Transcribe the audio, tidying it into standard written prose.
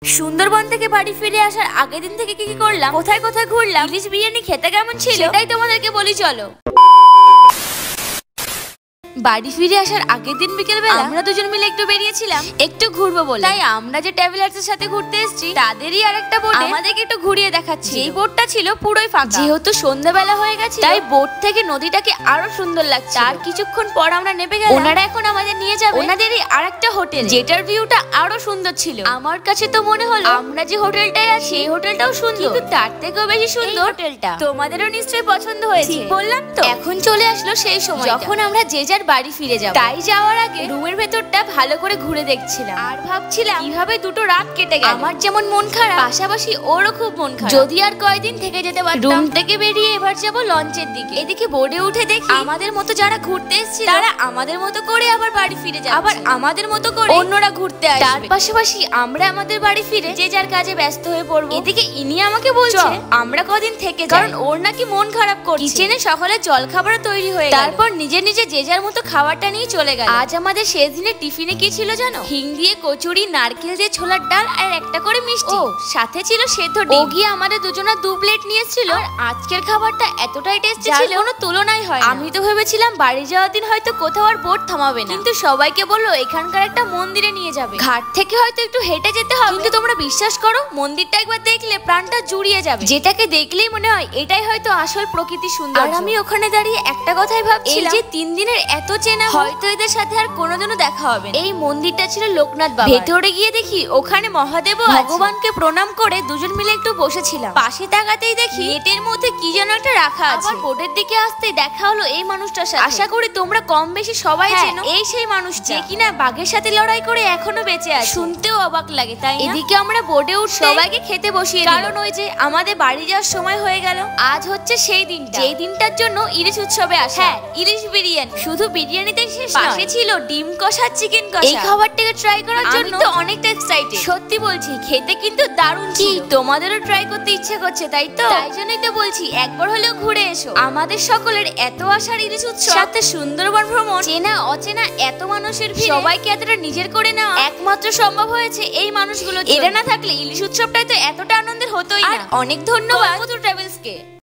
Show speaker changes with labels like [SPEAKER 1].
[SPEAKER 1] সুন্দরবন থেকে বাড়ি ফিরে আসার আগের দিন থেকে কি করলাম, কোথায় কোথায় ঘুরলাম, ইলিশ বিরিয়ানি খেতে কেমন ছিল সেটাই তোমাদেরকে বলি চলো। বাড়ি ফিরে আসার আগের দিন বিকেলবেলা আমরা দুজন মিলে একটু বেরিয়েছিলাম একটু ঘুরবো বলে। তাই আমরা যে ট্রাভেলার্স এর সাথে ঘুরতে এসেছি তাদেরই আরেকটা বোট আমাদেরকে একটু ঘুরিয়ে দেখাচ্ছে। এই বোটটা ছিল পুরোই ফাঁকা, যেহেতু সন্ধ্যাবেলা হয়ে গেছে তাই বোট থেকে নদীটাকে আরো সুন্দর লাগছে। আর কিছুক্ষণ পর আমরা নেমে গেলাম। ওনারা এখন আমাদের নিয়ে যাবে ওনাদেরই আরেকটা হোটেল, যেটার ভিউটা আরো সুন্দর ছিল। আমার কাছে তো মনে হলো আমরা যে হোটেলটায় আছি সেই হোটেলটাও সুন্দর, কিন্তু তার থেকেও বেশি সুন্দর হোটেলটা। তোমাদেরও নিশ্চয়ই পছন্দ হয়েছে, ঠিক বললাম তো? এখন চলে আসলো সেই সময় যখন আমরা যে যার বাড়ি ফিরে যাব। তাই যাওয়ার আগে রুমের ভেতরটা ভালো করে ঘুরে দেখছিলাম আর ভাবছিলাম কিভাবে দুটো রাত কেটে গেল। আমার যেমন মন খারাপ, পাশাপাশি ওরও খুব মন খারাপ। যদি আর কয়দিন থেকে যেতে পারতাম। রুম থেকে বেরিয়ে এবার যাব লঞ্চের দিকে। এদিকে বোর্ডে উঠে দেখি আমাদের মতো যারা ঘুরতে এসেছিল তারা আমাদের মতো করে আবার বাড়ি ফিরে যাচ্ছে, আবার আমাদের মতো করে অন্যরা ঘুরতে আসবে। তার পাশাপাশি আমরা আমাদের বাড়ি ফিরে যে যার কাজে ব্যস্ত হয়ে পড়বো। এদিকে ইনি আমাকে বলছে আমরা কদিন থেকে যাই, কারণ ওর নাকি মন খারাপ করছে। কিচেনে সকালে জলখাবার তৈরি হয়ে গেল, তারপর নিজে নিজে যে যার মতো খাবারটা নিয়ে চলে গেল। আজ আমাদের শেষ দিনের টিফিনে কি ছিল জানো? হিং দিয়ে কচুরি, নারকেল দিয়ে ছোলার ডাল আর একটা করে মিষ্টি, সাথে ছিল সেদ্ধ ডিম। ও গিয়ে আমাদের দুজনের 2 প্লেট নিয়েছিল। আর আজকের খাবারটা এতটাই টেস্টি ছিল কোনো তুলনাই হয় না। আমি তো ভেবেছিলাম বাড়ি যাওয়ার দিন হয়তো কোথাও আর বোট থামাবে না, কিন্তু সবাইকে বললো এখানকার একটা মন্দিরে নিয়ে যাবে। ঘাট থেকে হয়তো একটু হেঁটে যেতে হবে, কিন্তু তোমরা বিশ্বাস করো মন্দিরটা একবার দেখলে প্রাণটা জুড়িয়ে যাবে। যেটাকে দেখলেই মনে হয় এটাই হয়তো আসল প্রকৃতি সুন্দর। আর আমি ওখানে দাঁড়িয়ে একটা কথাই ভাবছিলাম, যে 3 দিনের এত চেনা হয়তো এদের সাথে আর কোনোদিনও দেখা হবে। এই মন্দিরটা ছিল লোকনাথ বাবা। ভেতরে গিয়ে দেখি ওখানে মহাদেব ভগবানকে প্রণাম করে দুজন মিলে একটু বসেছিলাম। পাশে তাকাতেই দেখি নেটের মধ্যে কি যেন একটা রাখা আছে। বোটের দিকে আসতে দেখা হলো এই মানুষটার সাথে। আশা করি তোমরা কম বেশি সবাই চেনো। এই সেই মানুষ যে কিনা বাঘের সাথে লড়াই করে এখনো বেঁচে আছে। শুনতেও অবাক লাগে, তাই না? এদিকে আমরা বোটে উঠে সবাইকে খেতে বসিয়ে দিলাম, কারণ ওই যে আমাদের বাড়ি যাওয়ার সময় হয়ে গেল। আজ হচ্ছে সেই দিনটা, যেই দিনটার জন্য ইলিশ উৎসবে আসা। হ্যাঁ, ইলিশ বিরিয়ানি। শুধু বিরিয়ানিতে শেষ নয়, পাশে ছিল ডিম কষা, চিকেন কষা। এই খাবারটাকে ট্রাই করার জন্য তো অনেকটা এক্সাইটেড। সত্যি বলছি খেতে কিন্তু দারুণ ছিল। তোমাদেরও ট্রাই করতে ইচ্ছে করছে তাই তো? তাই জন্যই তো বলছি একবার হলেও ঘুরে এসো। আমাদের সকলের এত আশার ইলিশ উৎসব, সাথে সুন্দরবন ভ্রমণ, চেনা অচেনা এত মানুষের ভিড়, সবাইকে এতটা নিজের করে নেওয়া একমাত্র সম্ভব হয়েছে এই মানুষগুলো। এরা না থাকলে ইলিশ উৎসবটাই তো এতটা আনন্দের হতোই না। অনেক ধন্যবাদ ট্রাভেলসকে।